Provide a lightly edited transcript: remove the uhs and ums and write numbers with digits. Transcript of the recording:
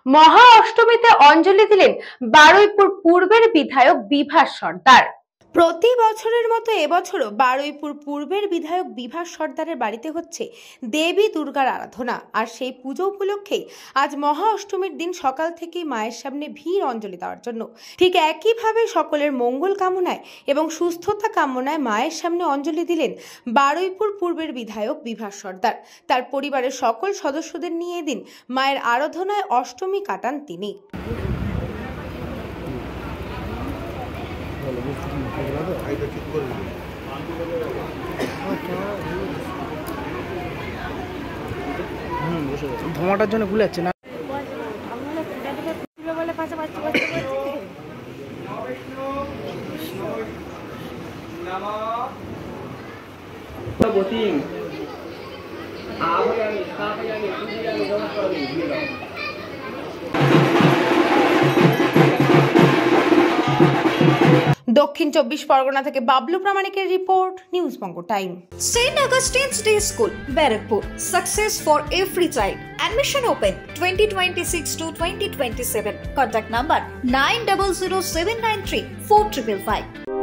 মহা অষ্টমীতে অঞ্জলি দিলেন বারুইপুর পূর্বের বিধায়ক বিভাস সর্দার। প্রতি বছরের মতো এবছরও বারুইপুর পূর্বের বিধায়ক বিভাস সর্দারের বাড়িতে হচ্ছে দেবী দুর্গার আরাধনা। আর সেই পুজো উপলক্ষেই আজ মহা অষ্টমীর দিন সকাল থেকেই মায়ের সামনে ভিড় অঞ্জলি দেওয়ার জন্য। ঠিক একইভাবে সকলের মঙ্গল কামনায় এবং সুস্থতা কামনায় মায়ের সামনে অঞ্জলি দিলেন বারুইপুর পূর্বের বিধায়ক বিভাস সর্দার। তার পরিবারের সকল সদস্যদের নিয়ে এদিন মায়ের আরাধনায় অষ্টমী কাটান তিনি। ধোঁয়াটার জন্য ভুলে যাচ্ছে না। দক্ষিণ 24 পরগনা থেকে Bablu প্রামাণিকের report, news Banga time. St. Augustine's Day School, Barrackpur. Success for every child. Admission open 2026 to 2027. Contact number 900793 4555.